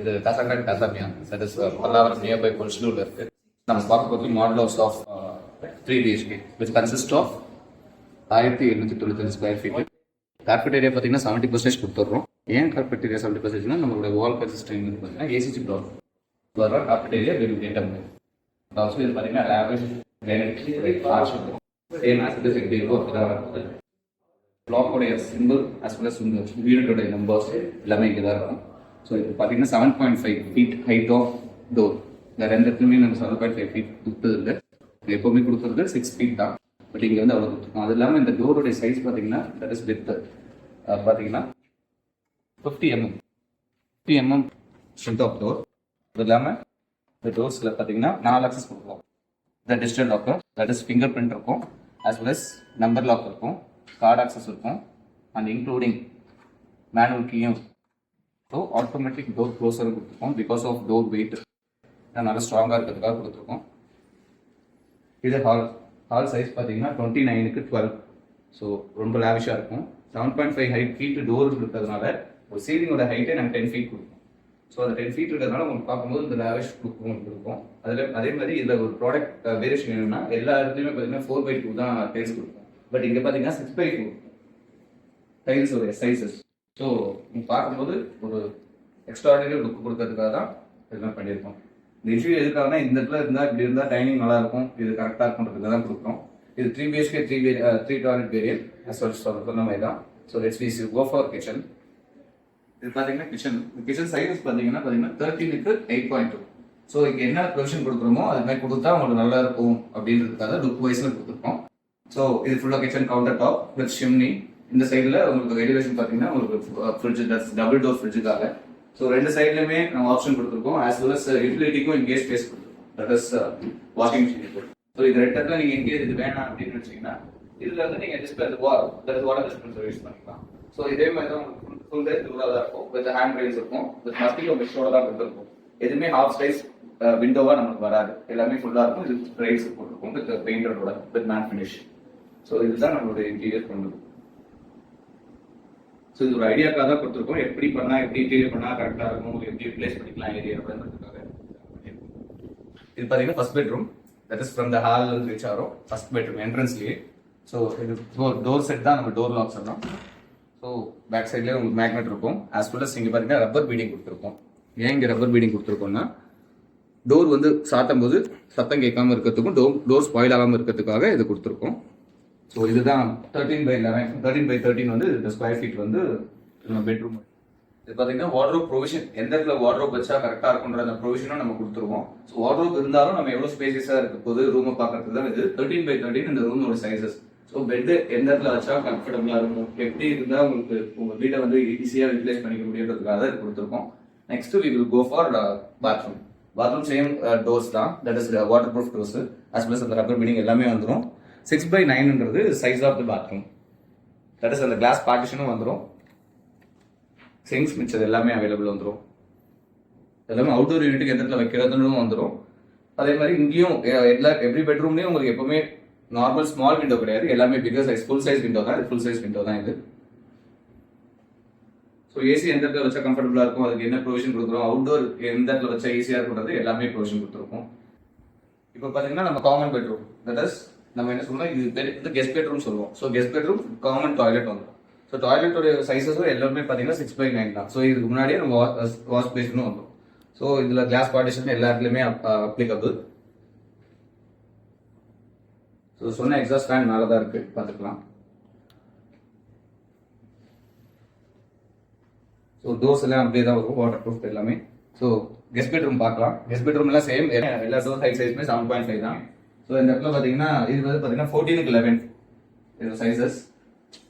இது கசங்கன் கசாமியா தட் இஸ் பல்லாவரம் நியர்பை பொலிஷனூர்ல இருக்கு. நம்ம பார்க்க போகிறது model house of 3 BHK which consist of 1795 square feet. Carpet area பார்த்தீங்கன்னா 70% கொடுத்துட்றோம். ஏன் கார்பெட் ஏரியா 70%னா நம்மளோட வால் கன்சிஸ்டன்ட் வந்து பார்த்தீங்கன்னா ஏசிசி ப்ளாக் வர கார்பெட் ஏரியா வெறும் கேட்டம். ஆல்சோ இது பார்த்தீங்கன்னா average granite arch same as it is எப்படி இருக்கோ அப்படிதான் இருக்குது. பிளாக்கோடைய சிம்பிள் as well as யூனிட்டோடைய நம்பர்ஸ் எல்லாமே இங்கே தான் இருக்கும். ஸோ இது பார்த்தீங்கன்னா 7.5 feet ஹைட் ஆஃப் டோர். இந்த ரெண்டு இடத்துலையுமே நம்ம 7.5 feet கொடுத்தது இல்லை. எப்போவுமே கொடுக்குறது 6 feet தான். பட் இங்கே வந்து அவ்வளோ கொடுத்துருக்கோம். அது இல்லாமல் இந்த டோருடைய சைஸ் பார்த்தீங்கன்னா தட் இஸ் வித் பார்த்தீங்கன்னா 50 mm ஸ்ட்ரென்த் ஆஃப் டோர். அது இல்லாமல் இந்த டோர்ஸில் பார்த்தீங்கன்னா 4 ஆக்சஸ் கொடுப்போம். இந்த digital locker that is fingerprint இருக்கும், as well as number lock இருக்கும், கார்டு ஆக்சஸ் இருக்கும், அண்ட் இன்க்ளூடிங் மேனுவல் கீயும். ஸோ ஆட்டோமேட்டிக் டோர் க்ளோஸரும் கொடுத்துருக்கோம். பிகாஸ் ஆஃப் டோர் வெயிட் நல்லா ஸ்ட்ராங்காக இருக்கிறதுக்காக கொடுத்துருக்கோம். இது ஹால் சைஸ் பார்த்தீங்கன்னா 29க்கு 12. ஸோ ரொம்ப லேவிஷாக இருக்கும். 7.5 feet டோர் இருக்கிறதுனால ஒரு சீலிங்கோட ஹைட்டே நாங்கள் 10 feet கொடுப்போம். ஸோ அந்த 10 feet இருக்கிறதுனால உங்களுக்கு பார்க்கும்போது இந்த லேவிஷ் கொடுக்கும். அதே மாதிரி இதில் ஒரு ப்ராடக்ட் வேரியேஷன் என்னன்னா எல்லா இடத்துலையுமே பார்த்தீங்கன்னா 4/2 தான் டைல்ஸ் கொடுப்போம். பட் இங்கே பார்த்தீங்கன்னா 6/2 டைல்ஸோடைய சைஸஸ். ஸோ நீங்கள் பார்க்கும்போது ஒரு எக்ஸ்ட்ராடினரி லுக் கொடுக்கறதுக்காக தான் இதெல்லாம் பண்ணியிருக்கோம். இந்த இஷ்யூ எதுக்காகனா இந்த இடத்துல இருந்தால் இப்படி இருந்தால் டைனிங் நல்லா இருக்கும், இது கரெக்டாக இருக்குன்றதுக்கு தான் கொடுக்குறோம். இது 3 BHK 3 டாய்லெட் வேரியன்ட் சொன்ன மாதிரி தான். So let's we go for kitchen. இது பார்த்தீங்கன்னா கிச்சன் சைஸ் பார்த்தீங்கன்னா 13க்கு 8.2. ஸோ இங்கே என்ன ப்ரொவிஷன் கொடுக்குறோமோ அது மாதிரி கொடுத்தா உங்களுக்கு நல்லா இருக்கும் அப்படின்றதுக்காக லுக் வைஸில் கொடுத்துருக்கோம். ஸோ இது ஃபுல்லாக கிச்சன் கவுண்டர் டாப் வித் ஷிம்னி. இந்த சைடில் உங்களுக்கு எலிவேஷன் பார்த்தீங்கன்னா உங்களுக்கு ஃப்ரிட்ஜ் டபுள் டோர் ஃப்ரிட்ஜுக்காக. ஸோ ரெண்டு சைட்லையுமே நம்ம ஆப்ஷன் கொடுத்துருக்கோம். ஆஸ் வெல் அஸ் யூட்டிலிட்டிக்கும் இங்கே ஸ்பேஸ் கொடுத்துருக்கோம். That is washing machine. So இது ரெண்டு இடத்துல நீங்கள் எங்கே இது வேணாம் அப்படின்னு வச்சிங்கன்னா இதில் வந்து நீங்கள் ஜஸ்ட் அந்த வாட்டர் டிஸ்பென்சர் யூஸ் பண்ணிக்கலாம். ஸோ இதே மாதிரி தான் உங்களுக்கு ஃபுல் சைஸ் இவ்வளோ தான் இருக்கும். வித் ஹேண்ட் ரைல்ஸ் இருக்கும், வித் மஸ்டிகோ மிக்ஸோட தான் கொடுத்துருக்கும். எதுவுமே ஹாஃப் சைஸ் விண்டோவாக நமக்கு வராது, எல்லாமே ஃபுல்லாக இருக்கும். இது ரைல்ஸ் போட்டிருக்கும் வித் பெயிண்டரோட வித் மேட் ஃபினிஷ். ஸோ இதுதான் நம்மளுடைய இன்டீரியர் பண்ணுது. ஸோ இது ஒரு ஐடியாக்காக தான் கொடுத்துருக்கோம். எப்படி பண்ணால் எப்படி இன்டீரியர் பண்ணால் கரெக்டாக இருக்கும், எப்படி ரிப்ளேஸ் பண்ணிக்கலாம் ஏரியா அப்படின்றதுக்காக. இது பார்த்தீங்கன்னா first bedroom. That is from the hall reach ஆகிறோம் ஃபர்ஸ்ட் பெட்ரூம் என்ட்ரன்ஸ்லேயே. ஸோ இது டோர் செட் தான் நம்ம டோர் லாக்ஸ் எல்லாம். ஸோ பேக் சைட்லேயே உங்களுக்கு மேக்னெட் இருக்கும். ஆஸ் வெல் அஸ் இங்கே பார்த்தீங்கன்னா ரப்பர் பீடிங் கொடுத்துருக்கோம். ஏன் இங்கே ரப்பர் பீடிங் கொடுத்துருக்கோம்னா டோர் வந்து சாட்டும் போது சத்தம் கேட்காம இருக்கிறதுக்கும் டோர் ஸ்பாயில் ஆகாமல் இருக்கிறதுக்காக இது கொடுத்துருக்கோம். ஸோ இதுதான் 13/13 வந்து இந்த ஸ்கொயர் ஃபீட் வந்து பெட்ரூம். இது பார்த்தீங்கன்னா வார்ட்ரோப் ப்ரொவிஷன், எந்த இடத்துல வார்ட்ரோப் வச்சா கரெக்டாக இருக்குன்ற அந்த ப்ரொவிஷனும் நம்ம கொடுத்துருவோம். ஸோ வார்ட்ரோப் இருந்தாலும் நம்ம எவ்வளோ ஸ்பேசியஸாக இருக்க போது ரூமை பார்க்கறது தான் இது 13/13 இந்த ரூமோட சைஸஸ். ஸோ பெட்டு எந்த இடத்துல வச்சா கம்ஃபர்டபுளாக இருக்கும், எப்படி இருந்தால் உங்களுக்கு உங்கள் வீட்டை வந்து ஈஸியாக ரிப்ளேஸ் பண்ணிக்க முடியுன்றதுக்காக தான் இது கொடுத்துருக்கோம். Next we will go for bathroom. Bathroom same doors தான், that is waterproof doors. As well as அந்த ரப்பர் பீடிங் எல்லாமே வந்துடும். 6/9ன்றது size of the bathroom. That is அந்த கிளாஸ் பார்ட்டிஷனும் வந்துடும். சிங்ஸ் மிச்சது எல்லாமே அவைலபிள் வந்துடும். எல்லாமே அவுட்டோர் யூனிட்டுக்கு எந்த இடத்துல வைக்கிறதுன்னு வந்துடும். அதே மாதிரி இங்கேயும் எவ்ரி பெட்ரூம்லேயும் உங்களுக்கு எப்பவுமே நார்மல் ஸ்மால் விண்டோ கிடையாது, எல்லாமே figure size full size window தான். ஃபுல் சைஸ் விண்டோ தான் இது. ஸோ ஏசி எந்த இடத்துல வச்சா கம்ஃபர்டபுளாக இருக்கும், அதுக்கு என்ன ப்ரொவிஷன் கொடுக்குறோம், அவுட்டோர் எந்த இடத்துல வச்சா ஈஸியாக இருக்குன்றது எல்லாமே ப்ரொவிஷன் கொடுத்துருக்கோம். இப்போ பார்த்தீங்கன்னா நம்ம காமன் பெட்ரூம், தட் இஸ் நம்ம என்ன சொல்லுவோம், இது கெஸ்ட் பெட்ரூம் சொல்லுவோம். So guest bedroom common toilet வந்துடும். ஸோ டாய்லெட்டோட சைஸஸும் எல்லாமே பார்த்தீங்கன்னா 6/9 தான். ஸோ இதுக்கு முன்னாடியே நம்ம வாஷ் பேஷனும் வந்துடும். ஸோ இதில் கிளாஸ் பார்ட்டிஷன் எல்லா இடத்துலையுமே அப்ளிகபிள். ஸோ சொன்ன எக்ஸாஸ்ட் ஃபேன் மேலே தான் இருக்குது, பார்த்துக்கலாம். ஸோ டோர்ஸ் எல்லாம் அப்படியே தான் வரும், வாட்டர் ப்ரூஃப் எல்லாமே. ஸோ கெஸ்ட் பெட்ரூம் பார்க்கலாம். கெஸ்ட் பெட்ரூம் எல்லாம் சேம், எல்லா டோர் ஹைட் சைஸுமே 7.5 தான். ஸோ இந்த இடத்துல பார்த்தீங்கன்னா இது வந்து பார்த்தீங்கன்னா 14க்கு 11 இது சைஸஸ்.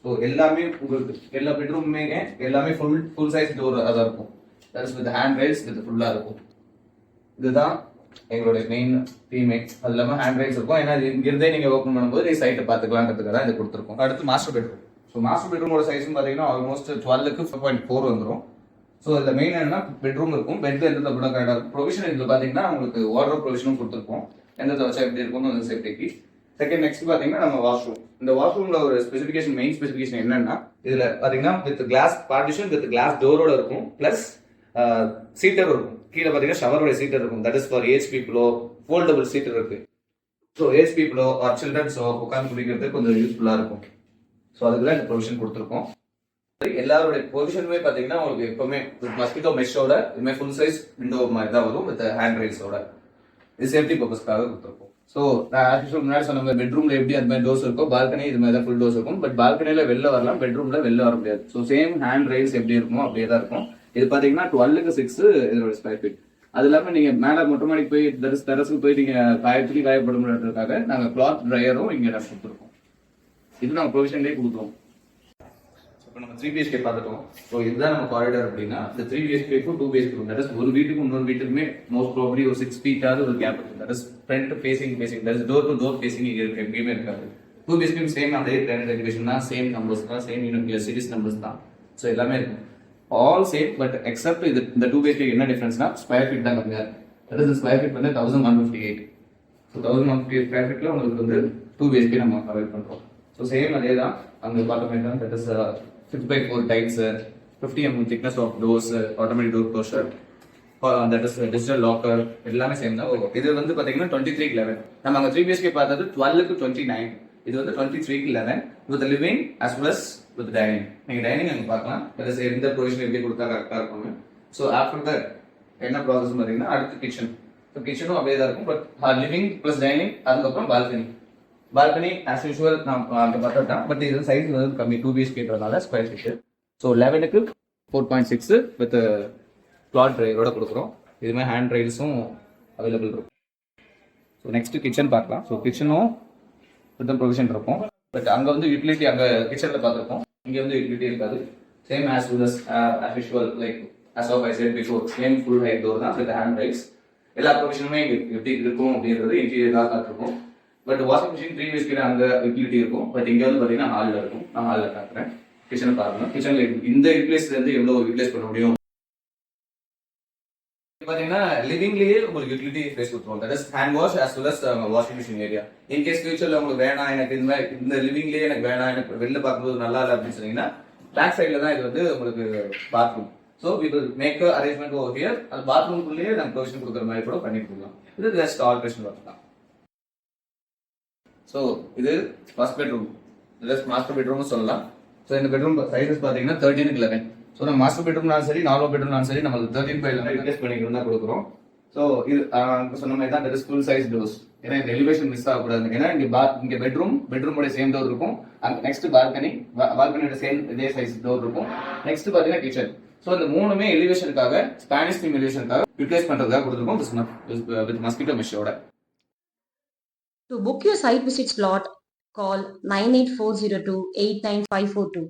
ஸோ எல்லாமே உங்களுக்கு எல்லா பெட்ரூமுமே எல்லாமே ஃபுல் சைஸ் டோர் அதான் இருக்கும். That is with hand rails with ஃபுல்லாக இருக்கும். இதுதான் எங்களுடைய மெயின் தீமே. அது இல்லாமல் ஹேண்ட் ரைல்ஸ் இருக்கும். ஏன்னா இங்கிருந்தே நீங்கள் ஓப்பன் பண்ணும்போது சைட்டை பார்த்துக்கலான்றதுக்காக தான் இது கொடுத்துருக்கோம். அடுத்து மாஸ்டர் பெட்ரூம். ஸோ மாஸ்டர் பெட்ரூமோட சைஸ்ன்னு பார்த்தீங்கன்னா ஆல்மோஸ்ட் 12க்கு 4.4 வந்துடும். ஸோ இதில் மெயின் என்னன்னா பெட்ரூம் இருக்கும், பெட் எந்த கூட கரெக்டாக இருக்கும். ப்ரொவிஷன் இதில் பார்த்தீங்கன்னா உங்களுக்கு வார்ட்ரோப் ப்ரொவிஷனும் கொடுத்துருக்கோம், எந்த வச்சா எப்படி இருக்கும்னு வந்து சேஃப்டிக்கு. செகண்ட் நெக்ஸ்ட் பார்த்தீங்கன்னா நம்ம வாஷ்ரூம். இந்த வாஷ்ரூம்ல ஒரு மெயின் ஸ்பெசிஃபிகேஷன் என்னன்னா இதில் பார்த்தீங்கன்னா with glass partition with glass டோரோட இருக்கும். பிளஸ் சீட்டர் இருக்கும். கீழே பார்த்தீங்கன்னா ஷவரோட சீட்டர் இருக்கும். தட் இஸ் ஃபார் ஏஜ் பீப்புளோ, ஃபோல்டபுள் சீட்டர் இருக்கு. ஸோ ஏஜ் பீப்புளோ ஆர் சில்ட்ரன்ஸோ உட்காந்து குடிக்கிறதுக்கு கொஞ்சம் யூஸ்ஃபுல்லாக இருக்கும். ஸோ அதுக்கு தான் இந்த ப்ரொவிஷன் கொடுத்துருக்கோம். எல்லாருடைய பொசிஷனுமே பார்த்தீங்கன்னா உங்களுக்கு எப்பவுமே மஸ்கிட்டோ மெஷ்ஷோட இதுமாதிரி ஃபுல் சைஸ் விண்டோ மாதிரி தான் வரும் வித் ஹேண்ட் ரைல்ஸோட. இது சேஃப்டி பர்பஸ்க்காக கொடுத்துருக்கோம். ஸோ நான் ஆக்சுவல் முன்னாடி சொன்ன மாதிரி பெட்ரூம்ல எப்படி அந்த மாதிரி டோர்ஸ் இருக்கும், பால்கனி இது மாதிரி தான் ஃபுல் டோர்ஸ் இருக்கும். பட் பால்கனியில் வெளில வரலாம், பெட்ரூம்ல வெளில வர முடியாது. ஸோ சேம் ஹேண்ட் ரைல்ஸ் எப்படி இருக்குமோ அப்படியே தான் இருக்கும். இது பார்த்தீங்கன்னா 12க்கு 6 இதோட ஸ்கொயர் ஃபீட். அது இல்லாமல் நீங்க மேலே மொட்டை மாடிக்கு போய் டெரஸுக்கு போய் நீங்க காயப்பட முடியாதுக்காக நாங்கள் கிளாத் ட்ரையரும் இங்கே கொடுத்துருக்கோம். இது நாங்கள் ப்ரொவிஷன்லேயே கொடுக்குறோம். இப்போ நம்ம 3 BHK பார்த்துட்டோம். ஸோ இதுதான் நம்ம காரிடார் அப்படின்னா இந்த 3 BHK-க்கும் 2 BHK தட் இஸ் ஒரு வீட்டுக்கும் இன்னொரு வீட்டுக்குமே மோஸ்ட் ப்ராபப்லி ஒரு 6 feet ஒரு கேப் இருக்கும். That is front facing that is door to door facing இருக்கு, எங்கேயுமே இருக்காது. 2 BHK சேம் அதே பிளானட் ரெகுலேஷன் தான், சேம் நம்பர்ஸ் தான், சேம் சீரிஸ் நம்பர்ஸ் தான். ஸோ எல்லாமே இருக்கும், ஆல் சேம். பட் எக்ஸப்ட் இது இந்த 2 BHK என்ன டிஃபரன்ஸ்னா ஸ்கொயர் ஃபீட் தான் கம்மியாக இருக்கு. தட் இஸ் ஸ்கொயர் ஃபீட் வந்து 1158. ஸோ 1158 ஸ்கொயர் ஃபீட்ல உங்களுக்கு வந்து 2 BHK நம்ம அவைல் பண்றோம். ஸோ சேம் அதே தான் அங்கே பார்த்த மாதிரி தான். That is 6x4 tiles, 50 mm thickness of doors, automatic door closure, that is digital locker, எல்லாமே சேம் தான். இது வந்து பாத்தீங்கன்னா 23:11. நம்ம அங்க 3 BHK பார்த்தது 12க்கு 29. இது வந்து 23:11 with living as well as with dining. நீங்க டைனிங் அங்க பார்க்கலாம். அது எந்த ப்ரொவிஷன் எப்படி கொடுத்தா கரெக்டா இருக்கும். ஸோ ஆஃப்டர் தட் என்ன ப்ராசஸ் பார்த்தீங்கன்னா அடுத்து கிச்சன். ஸோ கிச்சனும் அப்படியே தான் இருக்கும். பட் லிவிங் பிளஸ் டைனிங், அதுக்கப்புறம் பால்கனி ஆஸ் யூஷுவல் நான் அங்கே பார்த்துட்டேன். பட் இது சைஸ் வந்து கம்மி, 2 BHK ஸ்கொயர் ஃபீட். ஸோ 11க்கு 4.6 வித் கிளாத் ட்ரையரோட கொடுக்குறோம். இதுமாதிரி ஹேண்ட் ரைல்ஸும் அவைலபிள் இருக்கும். ஸோ நெக்ஸ்ட் கிச்சன் பார்க்கலாம். ஸோ கிச்சனும் வித் ப்ரொவிஷன் இருக்கும். பட் அங்கே வந்து யூட்டிலிட்டி அங்கே கிச்சனில் பார்த்துருக்கோம், இங்கே வந்து யூட்டிலிட்டி இருக்காது. Same as usual like as of I set before, same full height door தான் வித் ஹேண்ட் ரைல்ஸ். எல்லா ப்ரொவிஷனுமே எப்படி இருக்கும் அப்படின்றது இன்டீரியராக காத்திருக்கும். பட் வாஷிங் மிஷின் 3 BHK அங்கே யூட்டிலிட்டி இருக்கும். பட் இங்கே வந்து பார்த்தீங்கன்னா ஹாலில் இருக்கும். நான் ஹாலில் காட்டுறேன். கிச்சனை பாருங்க. கிச்சன்ல இந்த யூட்டிலைஸ்ல இருந்து எவ்வளவு யூட்டிலைஸ் பண்ண முடியும் பாத்தீங்கன்னா லிவிங்லயே உங்களுக்கு யூட்டிலிட்டி ஸ்பேஸ் கொடுத்துருவோம். That is hand wash as well as washing machine area. In case ஃபியூச்சர்ல உங்களுக்கு வேணாம், எனக்கு இந்த லிவிங்லயே எனக்கு வேணாம், எனக்கு வெளில பார்க்கும்போது நல்லா இல்லை அப்படின்னு சொன்னீங்கன்னா பேக் சைட்ல தான் இது வந்து உங்களுக்கு bathroom. So we will make arrangement over here. அது பாத்ரூம்குள்ளேயே நம்ம ப்ரொவிஷன் கொடுக்குற மாதிரி கூட பண்ணி கொடுக்கலாம். இது ஜஸ்ட் ஆல்ட்ரேஷன் ஒர்க் தான். ஸோ இது ஃபர்ஸ்ட் பெட்ரூம், மாஸ்டர் பெட்ரூம்னு சொல்லலாம். ஸோ இந்த பெட்ரூம் சைஸஸ் பார்த்தீங்கன்னா 13:11. ஸோ நம்ம மாஸ்டர் பெட்ரூம்னாலும் சரி, நார்மல் பெட்ரூம்னாலும் சரி, நம்மளுக்கு 13/11 ரிப்ளேஸ் பண்ணிக்கிட்டு தான் கொடுக்குறோம். ஸோ இது சொன்ன மாதிரி தான், that is full size doors. ஏன்னா இந்த எலிவேஷன் மிஸ் ஆகக்கூடாது. ஏன்னா இங்கே பெட்ரூமோட சேம் டோர் இருக்கும். நெக்ஸ்ட் பால்கனியோட சேம் இதே சைஸ் டோர் இருக்கும். நெக்ஸ்ட் பார்த்தீங்கன்னா கிச்சன். ஸோ இந்த மூணுமே எலிவேஷனுக்காக, ஸ்பானிஷ் தீம் எலிவேஷனுக்காக ரிப்ளேஸ் பண்ணுறதுக்காக கொடுத்துருக்கோம் வித் மஸ்கிட்டோ மெஷ்ஷோட. To book your site visit slot, call 98402 89542.